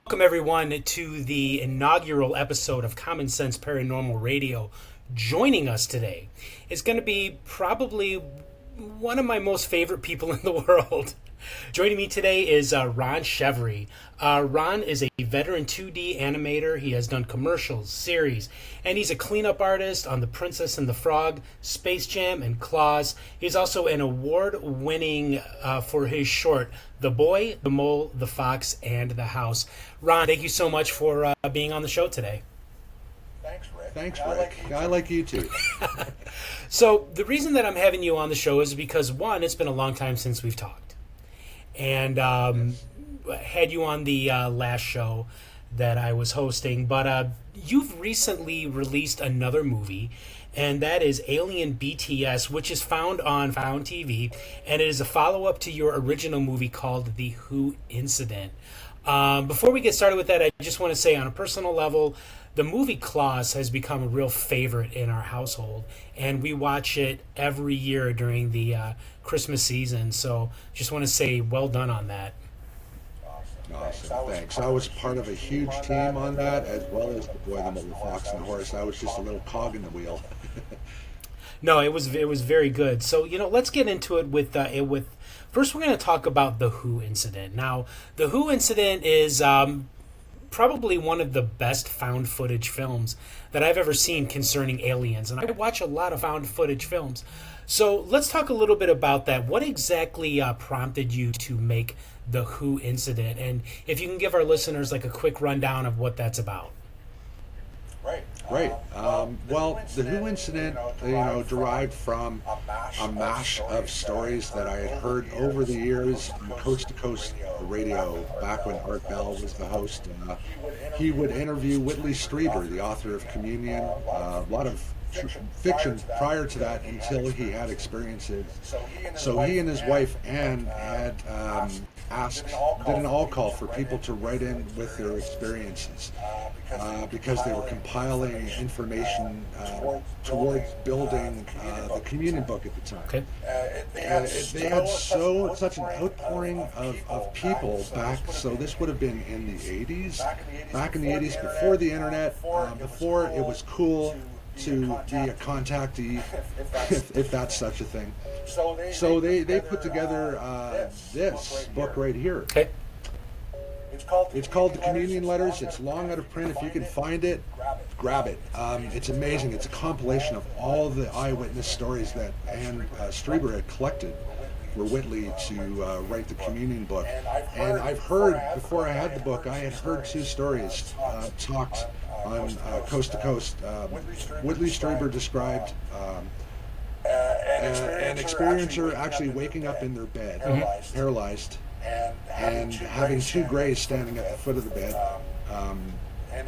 Welcome, everyone, to the inaugural episode of Common Sense Paranormal Radio. Joining us today is going to be probably one of my most favorite people in the world. Joining me today is Ron Chevarie. Ron is a veteran 2D animator. He has done commercials, series, and he's a cleanup artist on The Princess and the Frog, Space Jam, and Claws. He's also an award-winning for his short, The Boy, the Mole, the Fox, and the House. Ron, thank you so much for being on the show today. Thanks, Rick. I like you too. So the reason that I'm having you on the show is because, one, it's been a long time since we've talked. And had you on the last show that I was hosting. But you've recently released another movie, and that is Alien BTS, which is found on Found TV, and it is a follow-up to your original movie called The Who Incident. Before we get started with that, I just want to say on a personal level, the movie Claws has become a real favorite in our household, and we watch it every year during the Christmas season. So just want to say well done on that. Awesome, thanks. I was part of a huge team on that, as well as The Boy, the Mole, the Fox, and the Horse. I was just a little cog in the wheel. No, it was very good. So let's get into it with first we're going to talk about the Who incident. Now, the Who incident is probably one of the best found footage films that I've ever seen concerning aliens, and I watch a lot of found footage films. So let's talk a little bit about that. What exactly prompted you to make the Who incident, and if you can give our listeners like a quick rundown of what that's about. Right. Well, the Who incident, derived from a mash of stories that I had heard over the years on Coast to Coast radio, back when Art Bell was the host. He would interview Whitley Strieber, the author of Communion, a lot of fiction prior to that until he had experiences. So he and his wife Anne had did an all call for people to write in with their experiences because they were compiling information towards building the Communion book at the time. Okay. They had such an outpouring of people back, so this would have been in the 80s, back in the 80s, before the internet, before it was cool to be a contactee, if that's such a thing. So they put together this book right here. Okay. It's called The Communion Letters. It's long out of print. If you can find it, grab it. It's amazing. It's a compilation of all the eyewitness stories that Anne Strieber had collected for Whitley to write the Communion book. And I've heard, before I had the book, I had heard two stories talked on Coast to Coast. Whitley Strieber described an experiencer actually waking up in their bed, paralyzed, and having two grays standing at the foot of the bed. And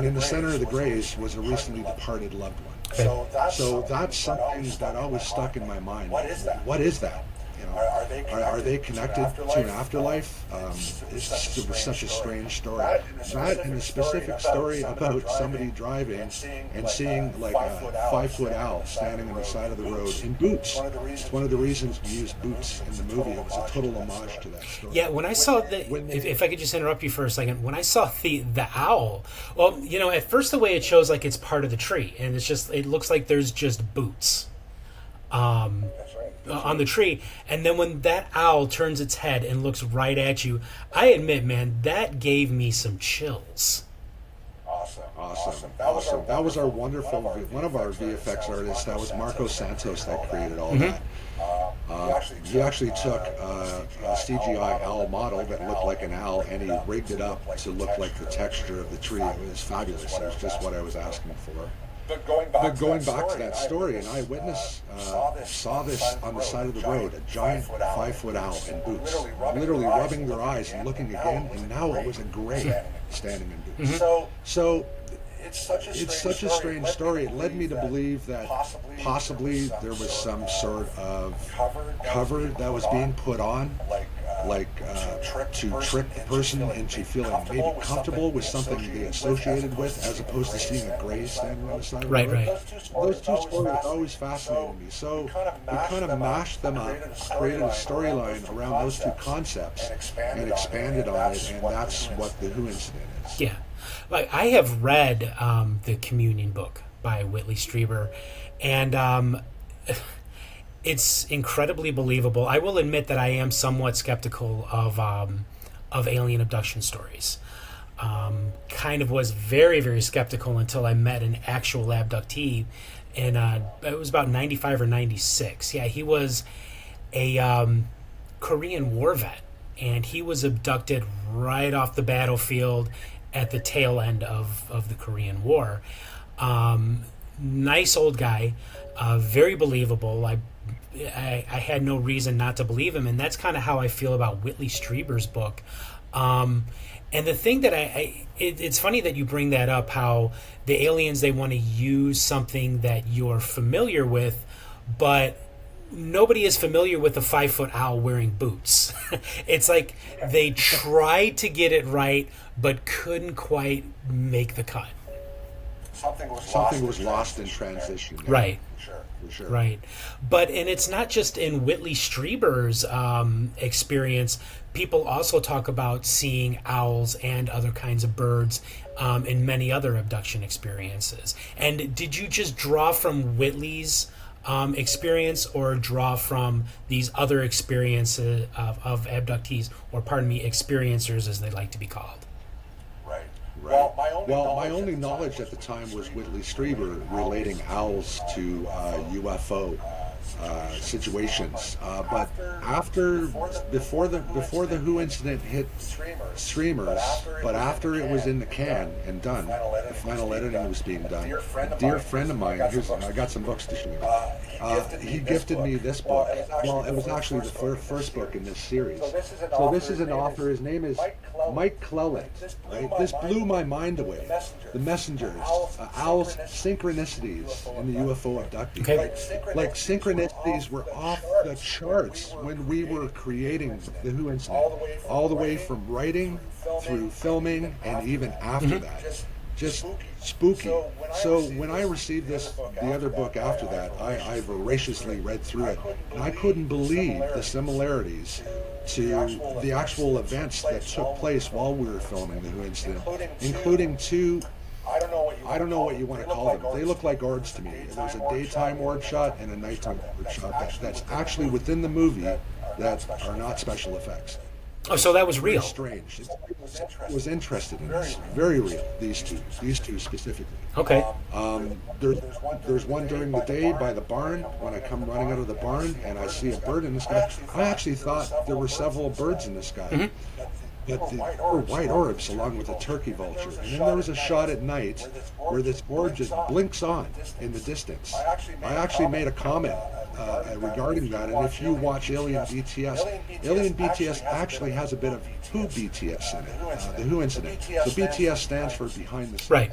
in the center of the grays was a recently departed loved one. Okay. So that's something that always stuck in my mind. What is that? Are they connected to an afterlife? It was such a strange story. That and a specific story about somebody driving and seeing like a 5-foot owl standing on the side of the road in boots. It's one of the reasons we used boots in the movie. It was a total homage to that story. Yeah, when I saw if I could just interrupt you for a second, when I saw the owl, well, at first the way it shows like it's part of the tree, and it looks like there's just boots. On the tree, and then when that owl turns its head and looks right at you, I admit, man, that gave me some chills. Awesome. That was our wonderful, one of our VFX artists. That was Marco Santos that created all that. He actually took a CGI owl model that looked like an owl, and he rigged it up to look like the texture of the tree. It was fabulous. It was just what I was asking for. But going back to that story, an eyewitness saw this on the side of the road, a giant 5-foot owl in boots, literally rubbing their eyes and looking again, and now it was a gray standing in boots. So it's such a strange story. It led me to believe that possibly there was some sort of cover that was being put on, to trick the person into feeling maybe comfortable with something they associated with, as opposed to seeing a gray standing on the side of the Right, road. right. Those two stories always fascinated me. So we kind of mashed them up, created a storyline around those two concepts, and expanded on it, and that's what the Who incident is. Yeah. Like, I have read the Communion book by Whitley Strieber, and it's incredibly believable. I will admit that I am somewhat skeptical of alien abduction stories. Kind of was very, very skeptical until I met an actual abductee, and it was about 95 or 96. Yeah, he was a Korean War vet, and he was abducted right off the battlefield at the tail end of the Korean War. Nice old guy, very believable. I had no reason not to believe him, and that's kind of how I feel about Whitley Strieber's book. And the thing that it's funny that you bring that up, how the aliens, they want to use something that you're familiar with, but nobody is familiar with a 5-foot owl wearing boots. It's like they tried to get it right, but couldn't quite make the cut. Something was lost in transition. Yeah, Right. For sure. Right. And it's not just in Whitley Strieber's experience. People also talk about seeing owls and other kinds of birds in many other abduction experiences. And did you just draw from Whitley's experience, or draw from these other experiences of abductees, or pardon me, experiencers as they like to be called? Right. Well, my only knowledge at the time was Whitley Strieber relating owls to UFO situations. But before the Who incident hit streamers, but after it was in the can and done, the final editing was being done. A dear friend of mine, I got some books to show you. He gifted me this book. Well, it was actually the first book in this series. So this is an author. His name is Mike Clelland. Right? This blew my mind away. The Messengers, Owls' Synchronicities in the UFO Abductees. Okay. Like synchronicities were off the charts when we were creating the Who incident. All the way from writing through filming and even after that. Just spooky. So when I received the other book after that, I voraciously read through it, and I couldn't believe the similarities to the actual events that took place while we were filming the Who incident, including two, I don't know what you want to call them. They look like orbs to me. There's a daytime orb shot and a nighttime orb shot that's actually within the movie that are not special effects. Oh, so that was real. Very strange. I was interested in this. Very real. These two specifically. Okay. There's one during the day by the barn when I come running out of the barn and I see a bird in the sky. I actually thought there were several birds in the sky. Mm-hmm. But they were white orbs along with a turkey vulture. And then there was a shot at night where this orb just blinks on in the distance. I actually made a comment regarding that, and if you watch Alien BTS actually has a bit of Who BTS in it, the Who incident. So BTS stands for behind the scenes. Right.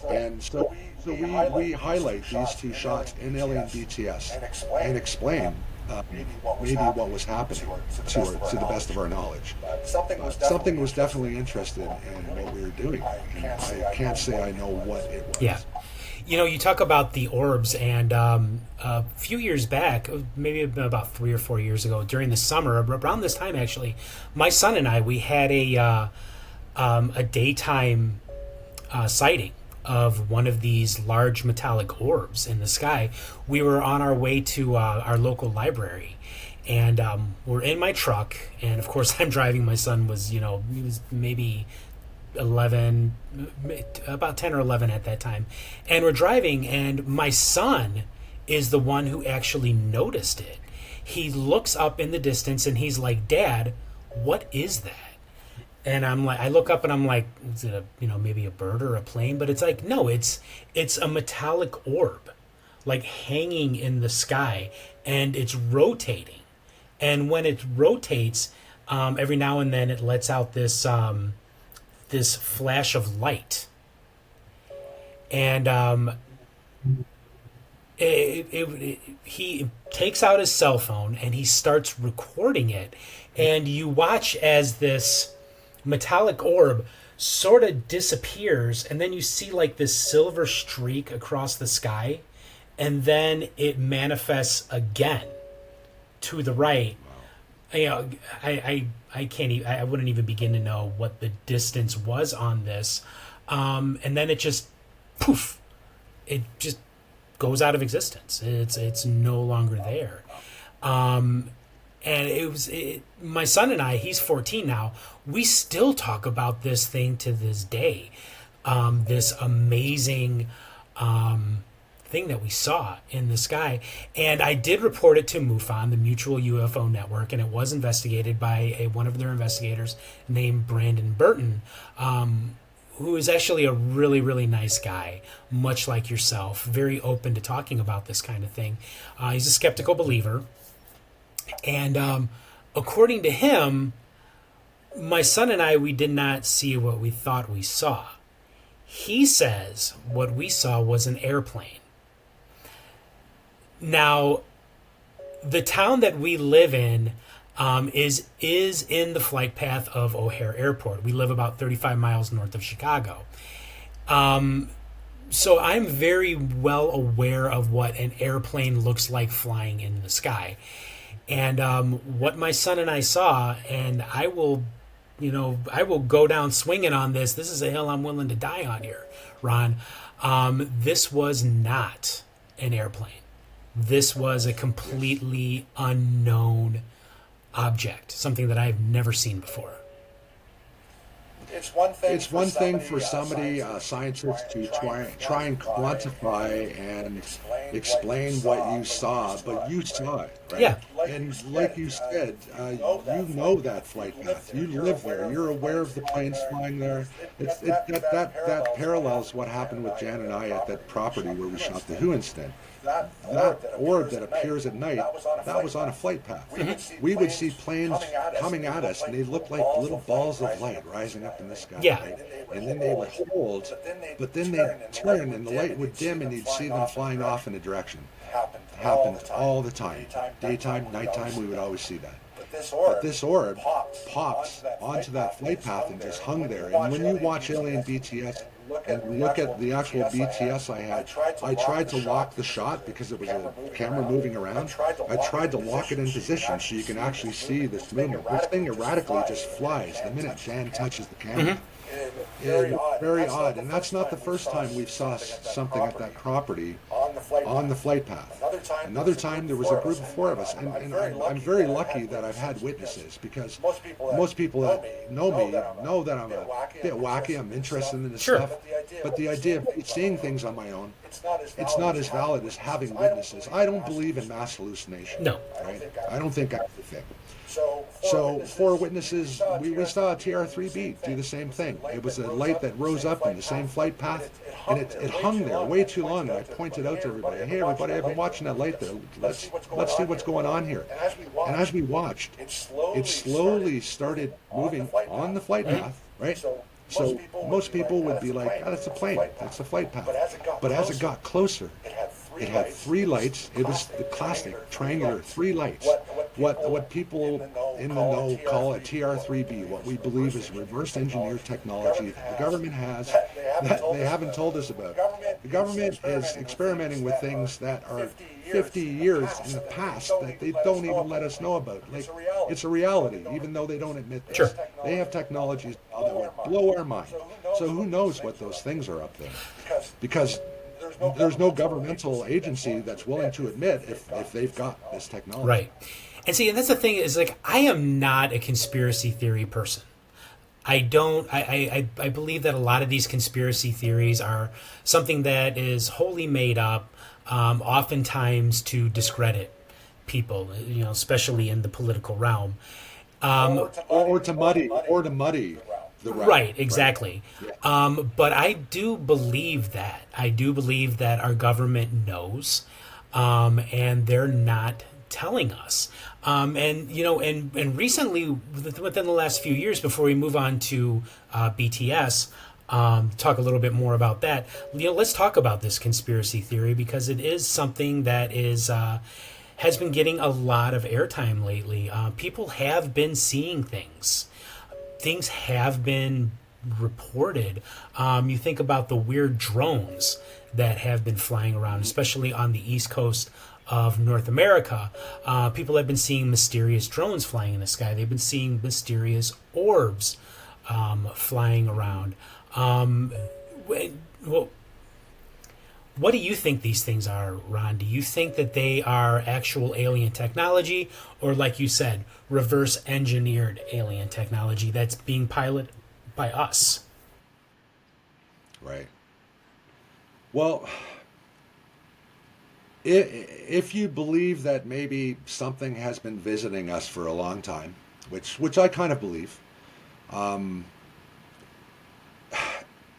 And so we highlight these two shots in Alien BTS and explain maybe what was happening to the best of our knowledge. Something was definitely interested in what we were doing, and I can't say I know what it was. Yeah. You know, you talk about the orbs, and a few years back, maybe about 3 or 4 years ago, during the summer, around this time actually, my son and I, we had a daytime sighting of one of these large metallic orbs in the sky. We were on our way to our local library, and we're in my truck, and of course I'm driving. My son was, he was maybe 11, about 10 or 11 at that time, and we're driving, and my son is the one who actually noticed it. He looks up in the distance and he's like, "Dad, what is that?" And I'm like, I look up and I'm like, is it maybe a bird or a plane? But it's like, no, it's a metallic orb, like hanging in the sky, and it's rotating. And when it rotates, every now and then it lets out this this flash of light. And he takes out his cell phone and he starts recording it. and you watch as this metallic orb sort of disappears, and then you see like this silver streak across the sky, and then it manifests again to the right. You know, I can't even, I wouldn't even begin to know what the distance was on this, and then it just poof, it just goes out of existence. It's no longer there. And my son and I, he's 14 now, we still talk about this thing to this day. This amazing thing that we saw in the sky. And I did report it to MUFON, the Mutual UFO Network, and it was investigated by one of their investigators named Brandon Burton, who is actually a really, really nice guy, much like yourself, very open to talking about this kind of thing. He's a skeptical believer. And according to him, my son and I, we did not see what we thought we saw. He says what we saw was an airplane. Now, the town that we live in is in the flight path of O'Hare Airport. We live about 35 miles north of Chicago. So I'm very well aware of what an airplane looks like flying in the sky. And what my son and I saw, and I will go down swinging on this. This is a hill I'm willing to die on here, Ron. This was not an airplane. This was a completely unknown object, something that I've never seen before. It's one thing for somebody, a scientist, to try and quantify and explain what you saw, but you saw it, right? Yeah. And like you said, you know that flight path. You live there. You're aware of the planes flying there. That parallels what happened with Jan and I at that property where we shot the Who incident. That orb that appears at night, that was on a flight path. We would see planes coming at us, and they looked like little balls of light rising up in the sky. Yeah. Right? And then they would hold, but then they'd turn, and the light would dim, and you'd see them flying off in a direction. Happened all the time. Daytime, nighttime, we would always see that. But this orb pops onto that flight path and just hung there. And when you watch Alien BTS, and look at the actual BTS I had, I tried to lock the shot because it was a camera moving around. I tried to lock it in position so you can actually see this movement. This thing erratically just flies the minute Jan touches the camera. It's very odd, and that's not the first time we've saw something at that property on the flight path. Another time there was a group of four of us, and I'm very lucky that I've had witnesses, because most people that know me know that I'm a bit wacky. I'm interested in this stuff, but the idea of seeing things on my own, it's not as valid as having witnesses. I don't believe in mass hallucination. No. Right? I don't think that's the thing. So four witnesses, we saw a TR-3B do the same thing. It was a light that rose up in the same flight path, and it hung there way too long. And I pointed out to everybody, "Hey, everybody, I've been watching that light there. Let's see what's going on here." And as we watched, it slowly started moving on the flight path, right? So most people would be like, "Oh, that's a plane. That's a flight path." But as it got closer, it had three lights. It was the classic triangular three lights. What people in the know call a TR-3B, what we believe is reverse engineered technology that the government has that they haven't told us about. The government is experimenting with things that are 50 years in the past that they don't even let us know about. Like, it's a reality, even though they don't admit this. Sure. They have technologies now that would blow our mind. So who knows what those things are up there? Because there's no governmental agency that's willing to admit if they've got this technology. Right. And see, and that's the thing, is like, I am not a conspiracy theory person. I believe that a lot of these conspiracy theories are something that is wholly made up, oftentimes to discredit people, especially in the political realm. Or to muddy the realm. Right, exactly. Yeah. But I do believe that. I do believe that our government knows, and they're not telling us. And recently, within the last few years, before we move on to BTS, talk a little bit more about that. Let's talk about this conspiracy theory, because it is something that is has been getting a lot of airtime lately. People have been seeing things. Things have been reported. You think about the weird drones that have been flying around, especially on the east coast of North America. People have been seeing mysterious drones flying in the sky. They've been seeing mysterious orbs flying around. Well, what do you think these things are, Ron? Do you think that they are actual alien technology, or, like you said, reverse engineered alien technology that's being piloted by us? Right. Well, if you believe that maybe something has been visiting us for a long time, which I kind of believe, um,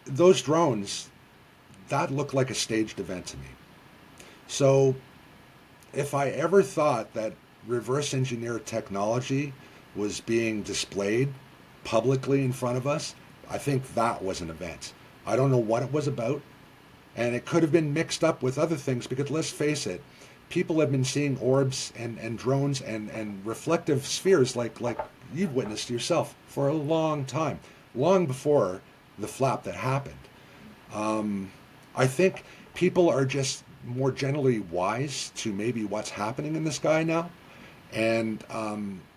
those drones, that looked like a staged event to me. So if I ever thought that reverse engineered technology was being displayed publicly in front of us, I think that was an event. I don't know what it was about, and it could have been mixed up with other things because let's face it, people have been seeing orbs and drones and reflective spheres like you've witnessed yourself for a long time, long before the flap that happened. I think people are just more generally wise to maybe what's happening in the sky now. And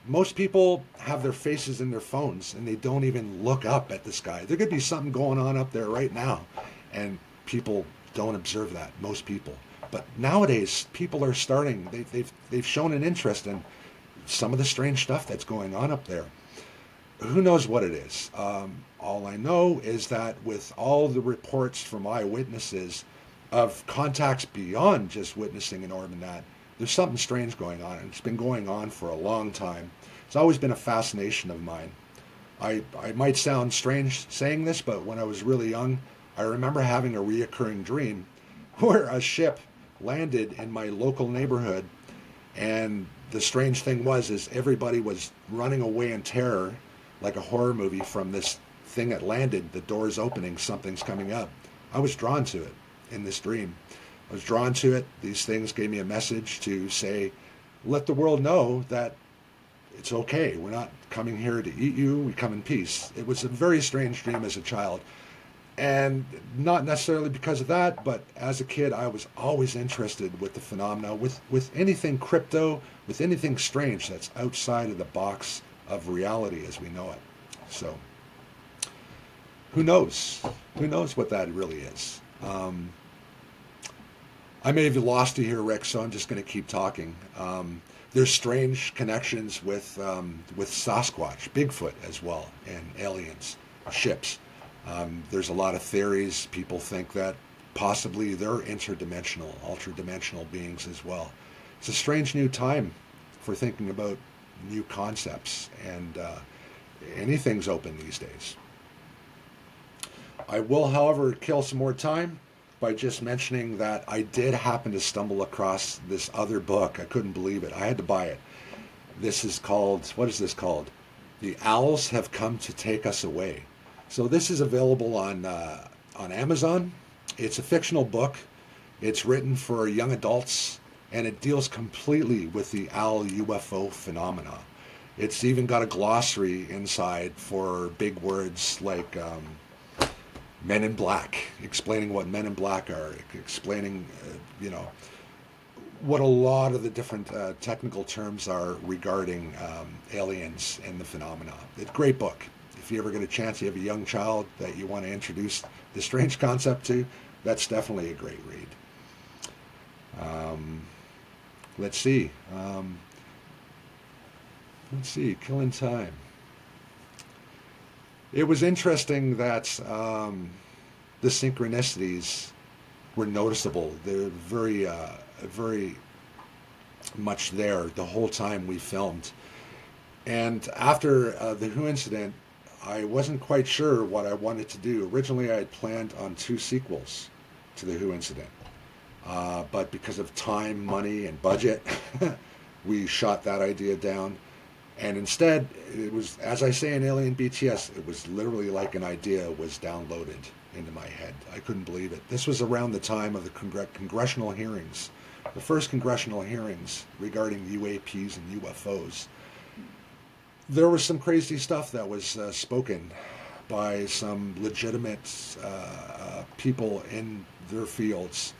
most people have their faces in their phones and they don't even look up at the sky. There could be something going on up there right now. And people don't observe that, most people. But nowadays, people are starting, they've shown an interest in some of the strange stuff that's going on up there. Who knows what it is? All I know is that with all the reports from eyewitnesses of contacts beyond just witnessing an orb and that, there's something strange going on, and it's been going on for a long time. It's always been a fascination of mine. I might sound strange saying this, but when I was really young, I remember having a reoccurring dream where a ship landed in my local neighborhood, and the strange thing is everybody was running away in terror like a horror movie from this thing that landed, the doors opening, something's coming up. I was drawn to it in this dream. I was drawn to it. These things gave me a message to say, let the world know that it's okay. We're not coming here to eat you. We come in peace. It was a very strange dream as a child. And not necessarily because of that, but as a kid, I was always interested with the phenomena, with anything crypto, with anything strange that's outside of the box of reality as we know it. So, who knows? Who knows what that really is? I may have lost you here, Rick, so I'm just going to keep talking. There's strange connections with Sasquatch, Bigfoot as well, and aliens, ships. There's a lot of theories. People think that possibly they're interdimensional, ultra-dimensional beings as well. It's a strange new time for thinking about new concepts, and anything's open these days. I will, however, kill some more time by just mentioning that I did happen to stumble across this other book. I couldn't believe it. I had to buy it. This is called, what is this called? The Owls Have Come to Take Us Away. So this is available on Amazon. It's a fictional book. It's written for young adults, and it deals completely with the owl UFO phenomena. It's even got a glossary inside for big words like Men in Black, explaining what Men in Black are, explaining, what a lot of the different technical terms are regarding aliens and the phenomena. It's a great book. If you ever get a chance, you have a young child that you want to introduce the strange concept to, that's definitely a great read. Let's see. Killing time. It was interesting that the synchronicities were noticeable. They're very much there the whole time we filmed. And after the Who incident, I wasn't quite sure what I wanted to do. Originally, I had planned on 2 sequels to the Who incident. But because of time, money, and budget, we shot that idea down. And instead, it was, as I say in Alien BTS, it was literally like an idea was downloaded into my head. I couldn't believe it. This was around the time of the congressional hearings the first congressional hearings regarding UAPs and UFOs, there was some crazy stuff that was spoken by some legitimate people in their fields,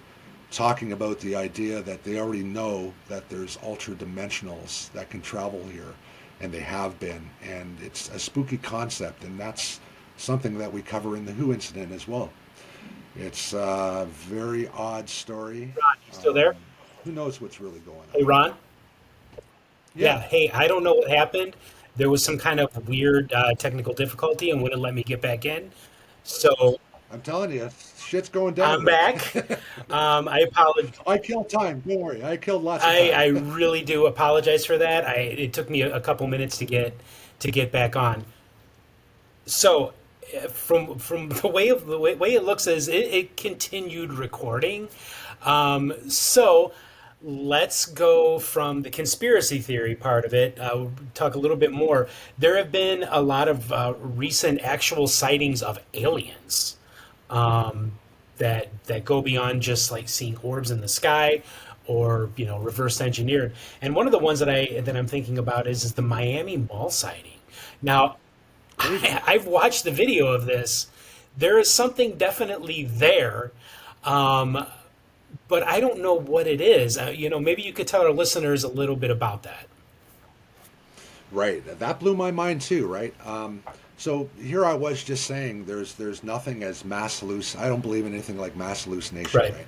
talking about the idea that they already know that there's ultra dimensionals that can travel here, and they have been, and it's a spooky concept, and that's something that we cover in the Who incident as well. It's a very odd story. Ron, you still Um, there? who knows what's really going Hey, on? Ron. Yeah. Yeah, Hey, I don't know what happened. There was some kind of weird technical difficulty and wouldn't let me get back in. So I'm telling you, shit's going down I'm here. back. I apologize. I killed time. Don't worry, I killed lots of I time. really do apologize for that. It took me a couple minutes to get back on. So from the way it looks is it continued recording. So let's go from the conspiracy theory part of it. Talk a little bit more. There have been a lot of recent actual sightings of aliens that go beyond just like seeing orbs in the sky or reverse engineered. And one of the ones that I'm thinking about is the Miami Mall sighting. Now, Crazy. I've watched the video of this. There is something definitely there, um, but I don't know what it is. Maybe you could tell our listeners a little bit about that. Right. That blew my mind too. Right. So here I was just saying, there's nothing as mass halluc. I don't believe in anything like mass hallucination. Right. Right.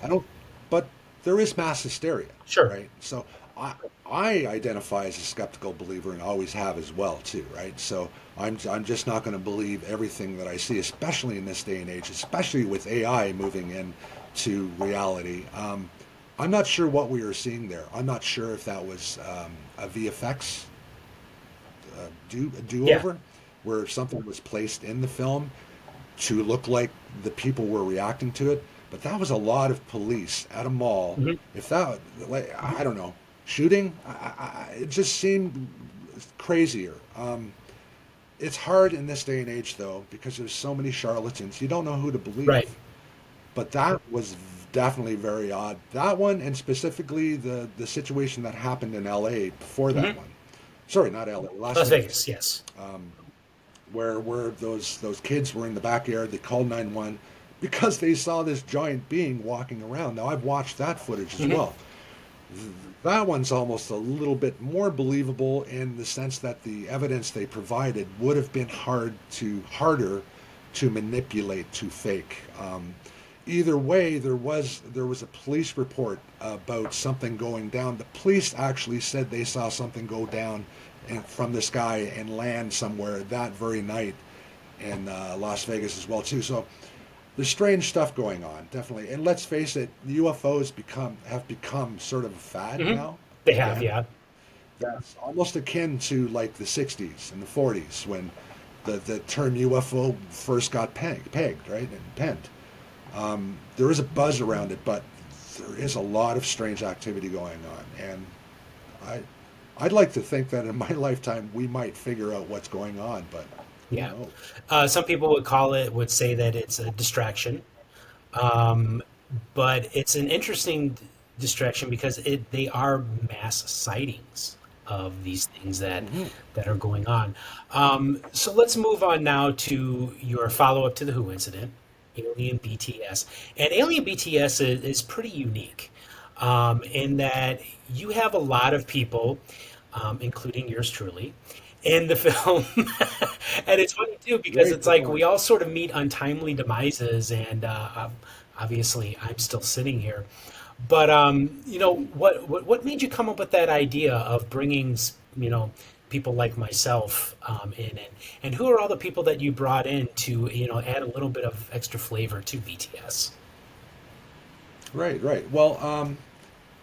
I don't. But there is mass hysteria. Sure. Right. So I identify as a skeptical believer and always have as well too. Right. So I'm just not going to believe everything that I see, especially in this day and age, especially with AI moving into reality. I'm not sure what we were seeing there. I'm not sure if that was a VFX Yeah. do-over, where something was placed in the film to look like the people were reacting to it. But that was a lot of police at a mall. Hmm. If that, like, I don't know, shooting, it just seemed crazier. It's hard in this day and age, though, because there's so many charlatans. You don't know who to Right. believe. But that was definitely very odd. That one, and specifically the situation that happened in L.A. before that Hmm. one. Sorry, not L.A., Las Las Vegas. Vegas, Yes. where those kids were in the backyard. They called 911 because they saw this giant being walking around. Now I've watched that footage as Hmm. well. That one's almost a little bit more believable in the sense that the evidence they provided would have been harder to manipulate, to fake. Either way, there was a police report about something going down. The police actually said they saw something go down from the sky and land somewhere that very night in Las Vegas as well too. So there's strange stuff going on, definitely. And let's face it, UFOs have become sort of a fad Hmm. now. They have. Again, Yeah. that's almost akin to like the '60s and the '40s when the term UFO first got pegged, right, and penned. There is a buzz around it, but there is a lot of strange activity going on, and I I'd like to think that in my lifetime we might figure out what's going on, but who Yeah. knows? Some people would say that it's a distraction. But it's an interesting distraction because they are mass sightings of these things Hmm. that are going on. So let's move on now to your follow up to the Who incident, Alien BTS. And Alien BTS is pretty unique in that you have a lot of people, including yours truly, in the film. And it's funny too because Great it's like we performance. all sort of meet untimely demises, and obviously I'm still sitting here. But what made you come up with that idea of bringing people like myself in, and who are all the people that you brought in to add a little bit of extra flavor to BTS? Right, right. Well,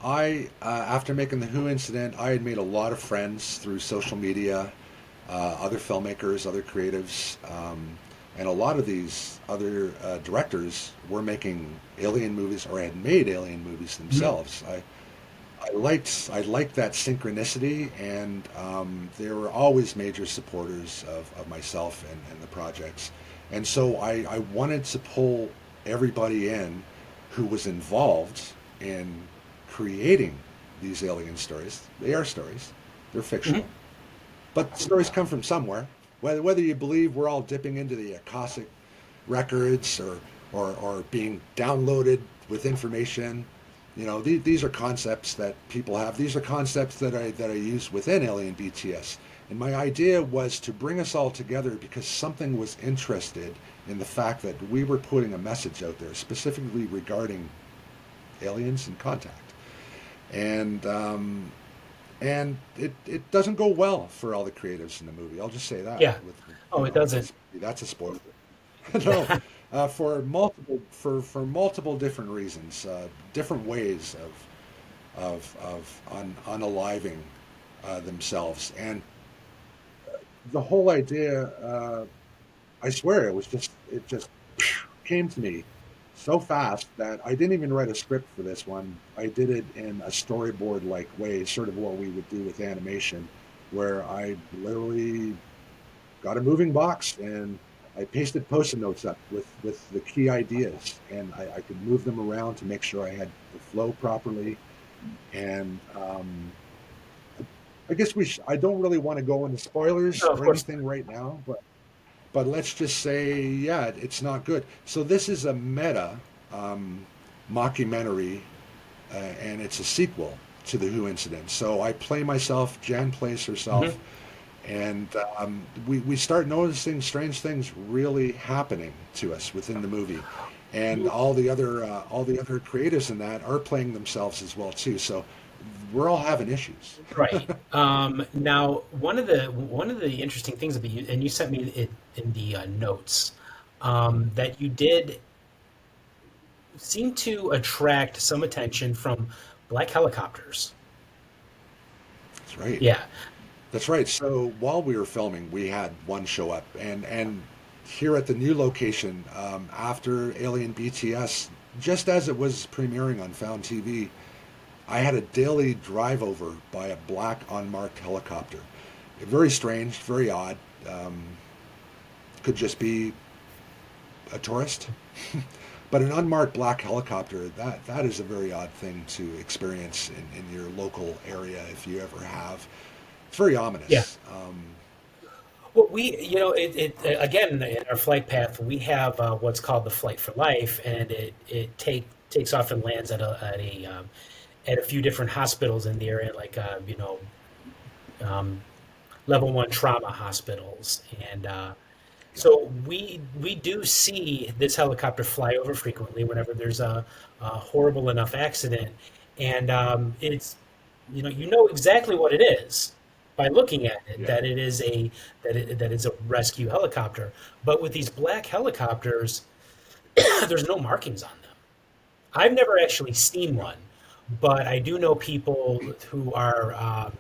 I after making the Who incident, I had made a lot of friends through social media, other filmmakers, other creatives, and a lot of these other directors were making alien movies or had made alien movies Mhm. themselves. I liked that synchronicity, and they were always major supporters of myself and the projects. And so I wanted to pull everybody in who was involved in creating these alien stories. They are stories. They're fictional. Hmm. But stories come from somewhere. Whether you believe we're all dipping into the Akashic records or being downloaded with information, these are concepts that people have. These are concepts that I use within Alien BTS. And my idea was to bring us all together because something was interested in the fact that we were putting a message out there specifically regarding aliens and contact. And it doesn't go well for all the creatives in the movie. I'll just say that. Yeah. Oh, it doesn't. That's a spoiler. No, for multiple different reasons, different ways of unaliving themselves, and the whole idea. I swear, it just came to me so fast that I didn't even write a script for this one. I did it in a storyboard like way, sort of what we would do with animation, where I literally got a moving box and I pasted post-it notes up with the key ideas, and I could move them around to make sure I had the flow properly. And I guess I don't really want to go into spoilers No, of or course. anything right now, but let's just say, yeah, it's not good. So this is a meta um, mockumentary, and it's a sequel to the Who incident. So I play myself, Jan plays herself, Hmm. and we start noticing strange things really happening to us within the movie, and all the other creatives in that are playing themselves as well too. So we're all having issues. Right. Now, one of the interesting things about you, and you sent me it in the notes, that you did seem to attract some attention from black helicopters. That's right. Yeah. That's right. So while we were filming, we had one show up, and here at the new location, after Alien BTS, just as it was premiering on Found TV, I had a daily drive over by a black unmarked helicopter. Very strange, very odd. Um, could just be a tourist, but an unmarked black helicopter, that is a very odd thing to experience in your local area if you ever have. It's very Yeah. ominous. Well, it again in our flight path, we have what's called the flight for life, and it takes off and lands at a few different hospitals in the area, like um, level one trauma hospitals, and Yeah, so we do see this helicopter fly over frequently whenever there's a horrible enough accident, and you know exactly what it is by looking at it, yeah, that it's a rescue helicopter. But with these black helicopters, there's no markings on them. I've never actually seen yeah. one, but I do know people who are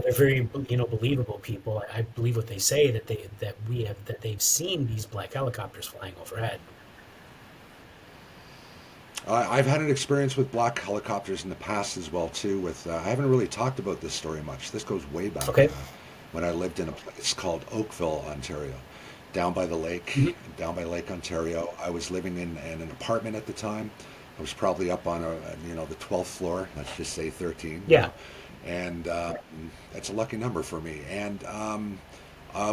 they're very believable people. I believe what they say, that they've seen these black helicopters flying overhead. I've had an experience with black helicopters in the past as well too. With I haven't really talked about this story much. This goes way back Okay. when I lived in a place called Oakville, Ontario, down by the lake, Hmm. down by Lake Ontario. I was living in an apartment at the time. I was probably up on the 12th floor. Let's just say 13. Yeah. And that's a lucky number for me. And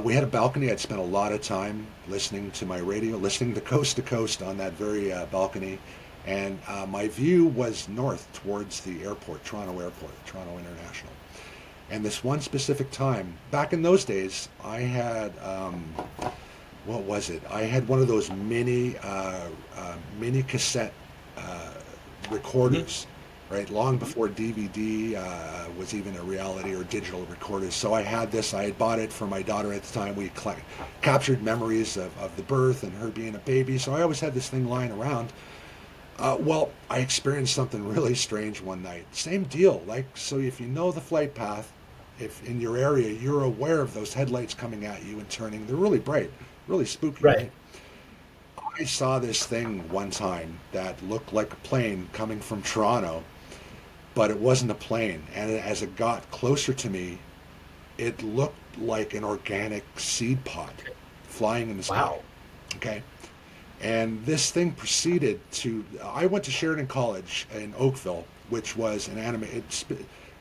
we had a balcony. I'd spent a lot of time listening to my radio, listening to coast on that very balcony. And my view was north towards the airport, Toronto Airport, Toronto International. And this one specific time, back in those days, I had what was it? I had one of those mini cassette uh, Hmm. recorders, right? Long before DVD was even a reality, or digital recorders. So I had this. I had bought it for my daughter at the time. We captured memories of the birth and her being a baby. So I always had this thing lying around. Well, I experienced something really strange one night. Same deal. Like, so if you know the flight path, if in your area you're aware of those headlights coming at you and turning, they're really bright, really spooky, Right. right? I saw this thing one time that looked like a plane coming from Toronto, but it wasn't a plane. And as it got closer to me, it looked like an organic seed pod flying in the sky. Wow. Okay. And this thing proceeded to. I went to Sheridan College in Oakville, which was an anime.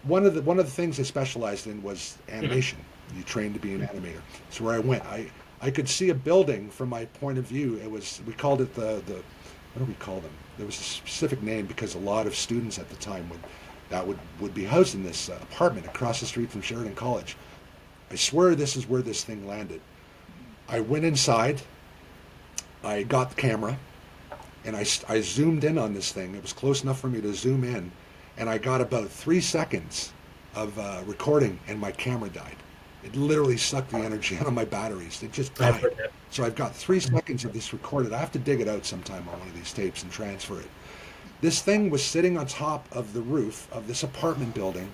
One of the things they specialized in was Mhm. animation. You trained to be an animator. So where I went, I could see a building from my point of view. It was we called it the what do we call them? There was a specific name because a lot of students at the time would be housed in this apartment across the street from Sheridan College. I swear this is where this thing landed. I went inside. I got the camera and I zoomed in on this thing. It was close enough for me to zoom in, and I got about 3 seconds of recording, and my camera died. It literally sucked the energy out of my batteries. It just I've died. heard that. So I've got 3 seconds of this recorded. I have to dig it out sometime on one of these tapes and transfer it. This thing was sitting on top of the roof of this apartment building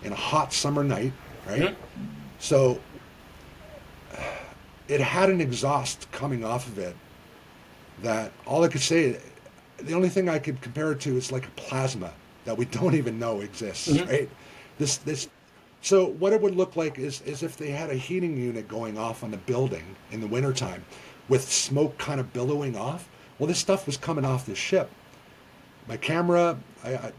in a hot summer night, right? Mhm. So it had an exhaust coming off of it that all I could say, the only thing I could compare it to is like a plasma that we don't even know exists, Mhm. right? This. So what it would look like is if they had a heating unit going off on the building in the wintertime with smoke kind of billowing off. Well, this stuff was coming off this ship. My camera,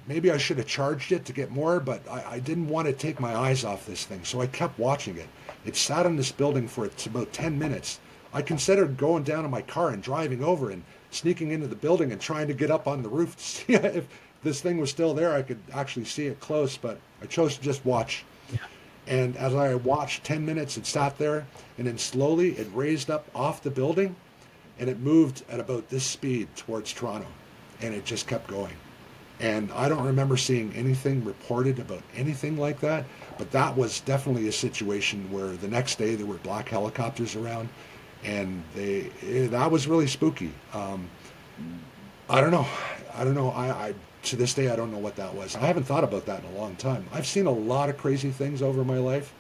maybe I should have charged it to get more, but I didn't want to take my eyes off this thing, so I kept watching it. It sat in this building for about 10 minutes. I considered going down in my car and driving over and sneaking into the building and trying to get up on the roof to see if this thing was still there. I could actually see it close, but I chose to just watch. Yeah. And as I watched 10 minutes, it sat there, and then slowly it raised up off the building, and it moved at about this speed towards Toronto, and it just kept going. And I don't remember seeing anything reported about anything like that, but that was definitely a situation where the next day there were black helicopters around, and that was really spooky. I don't know. I don't know. I to this day I don't know what that was. I haven't thought about that in a long time. I've seen a lot of crazy things over my life,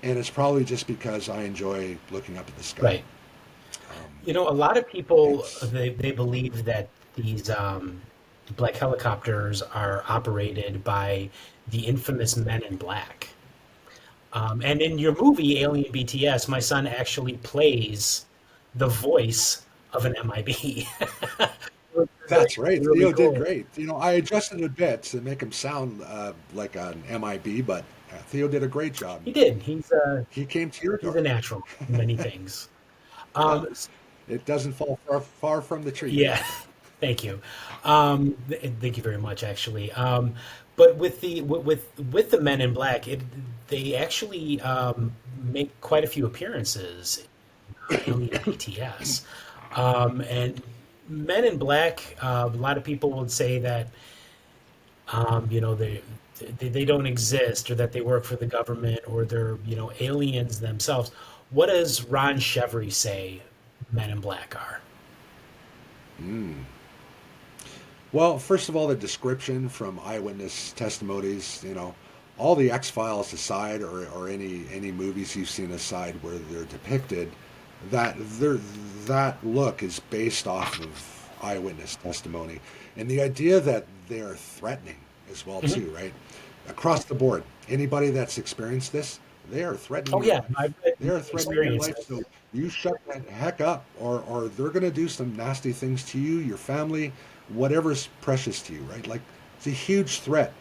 and it's probably just because I enjoy looking up at the sky. Right. Um, A lot of people it's they believe that these black helicopters are operated by the infamous Men in Black. And in your movie Alien BTS, my son actually plays the voice of an MIB. Which is That's right. really Theo did cool. great. I adjusted it a bit to make him sound like an MIB, but Theo did a great job. He did. He came to your He's a door. natural in many things. Yeah, Um, it doesn't fall far from the tree, does yeah, it? thank you. Thank you very much, actually. But with the Men in Black, they actually make quite a few appearances in Alien BTS. And Men in Black, a lot of people would say that they don't exist or that they work for the government or they're aliens themselves. What does Ron Chevarie say Men in Black are? Mm. Well, first of all, the description from eyewitness testimonies, all the X Files aside, or any movies you've seen aside where they're depicted, that look is based off of eyewitness testimony, and the idea that they're threatening as well Mhm. too, right? Across the board, anybody that's experienced this, they are threatening Oh your yeah, life. I've read They are threatening your life. experiences. So you shut that heck up, or they're going to do some nasty things to you, your family, whatever's precious to you, right? Like it's a huge threat.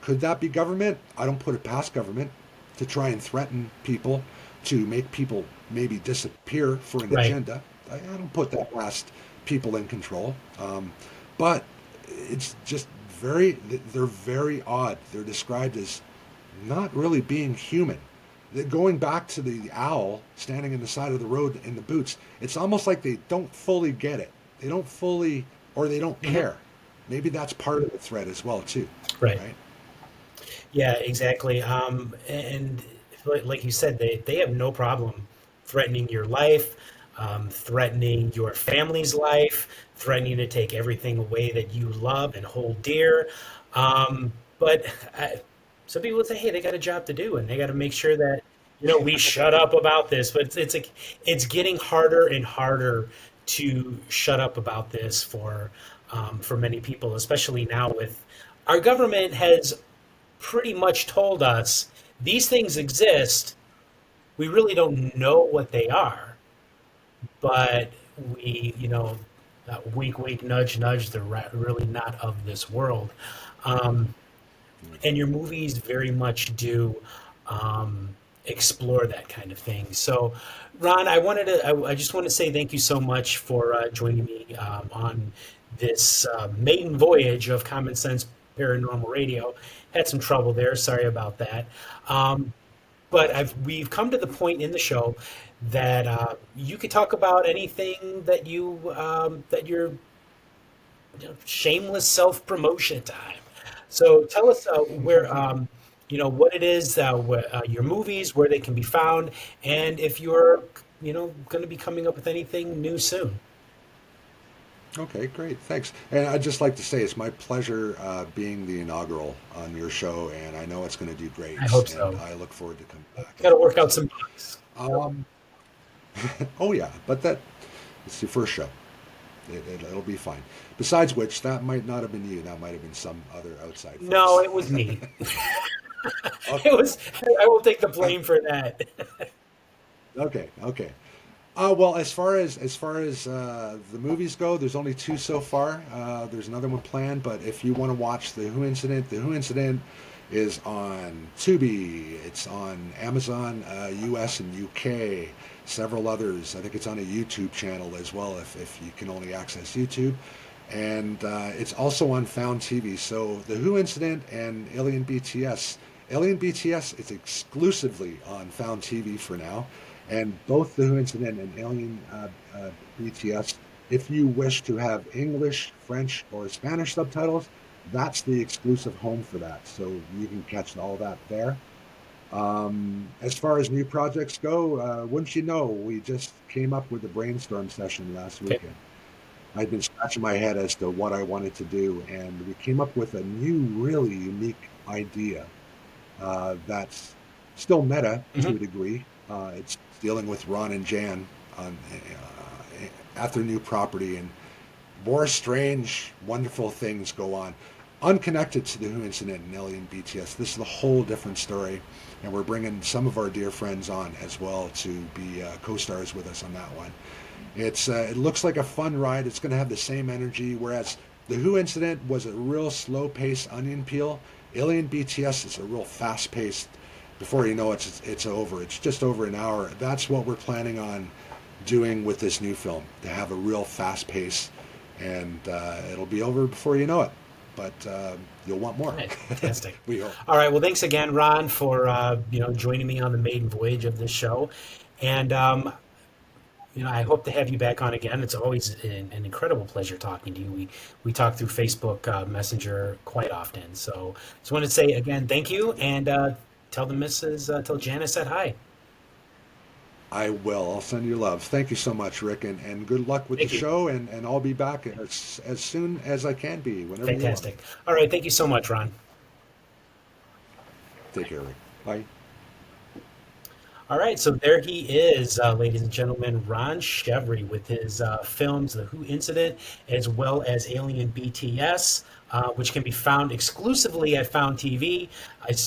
Could that be government? I don't put it past government to try and threaten people, to make people maybe disappear for an Right. agenda. I don't put that past people in control. But it's just they're very odd. They're described as not really being human. Going back to the owl standing in the side of the road in the boots, it's almost like they don't fully get it. They don't fully, or they don't Mhm. care. Maybe that's part of the threat as well, too, Right. right? Yeah, exactly. And like you said, they have no problem threatening your life, threatening your family's life, threatening to take everything away that you love and hold dear. But some people would say, hey, they got a job to do, and they got to make sure that we shut up about this. But it's like it's getting harder and harder to shut up about this for many people, especially now with our government has pretty much told us these things exist. We really don't know what they are, but Wink, wink, nudge, nudge. They're really not of this world. Um, and your movies very much do explore that kind of thing. So, Ron, I just want to say thank you so much for joining me on this maiden voyage of Common Sense Paranormal Radio. Had some trouble there. Sorry about that. Um, but we've come to the point in the show that you could talk about anything that you're shameless self promotion time. So tell us where what it is, your movies, where they can be found, and if you're going to be coming up with anything new soon. Okay, great. Thanks. And I'd just like to say it's my pleasure being the inaugural on your show, and I know it's going to do I great, hope and so. I look forward to coming back Got as to well. work out So, some bugs. um, oh yeah, but it's your first show. It'll be fine. Besides which, that might not have been you. That might have been some other outside No, folks. it was me. It Okay, was. I will take the blame for that. okay, okay. Well, as far as the movies go, there's only two so far. There's another one planned, but if you want to watch The Who Incident is on Tubi. It's on Amazon, U.S. and U.K. Several others. I think it's on a YouTube channel as well, if you can only access YouTube. And it's also on Found TV. So The Who Incident and Alien BTS. Alien BTS is exclusively on Found TV for now, and both The Who Incident and Alien BTS. If you wish to have English, French, or Spanish subtitles, that's the exclusive home for that. So you can catch all that there. As far as new projects go, wouldn't you know, we just came up with a brainstorm session last Okay. weekend. I'd been scratching my head as to what I wanted to do, and we came up with a new, really unique idea that's still meta to a Hmm. degree. It's dealing with Ron and Jan at their new property, and more strange, wonderful things go on. Unconnected to the Who incident and Alien BTS, this is a whole different story, and we're bringing some of our dear friends on as well to be co-stars with us on that one. It looks like a fun ride. It's going to have the same energy, whereas the Who incident was a real slow-paced onion peel. Alien BTS is a real fast-paced. Before you know it, it's over. It's just over an hour. That's what we're planning on doing with this new film, to have a real fast pace, and it'll be over before you know it. But you'll want All more. right, fantastic. We hope. All right, well, thanks again, Ron, for joining me on the maiden voyage of this show, and I hope to have you back on again. It's always an incredible pleasure talking to you. We talk through Facebook Messenger quite often, so just want to say again, thank you, and tell Janice said hi. I will. I'll send you love. Thank you so much, Rick, and good luck with the Thank you. show. And I'll be back as soon as I can be, whenever you want me. Fantastic. All right, thank you so much, Ron. Take care, Rick. Bye. All right, so there he is, ladies and gentlemen, Ron Chevarie with his films, The Who Incident, as well as Alien BTS, which can be found exclusively at Found TV.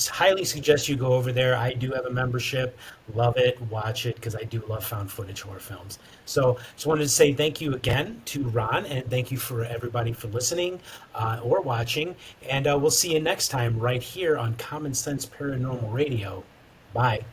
Highly suggest you go over there. I do have a membership. Love it. Watch it because I do love found footage horror films. So just wanted to say thank you again to Ron, and thank you for everybody for listening or watching. And we'll see you next time right here on Common Sense Paranormal Radio. Bye.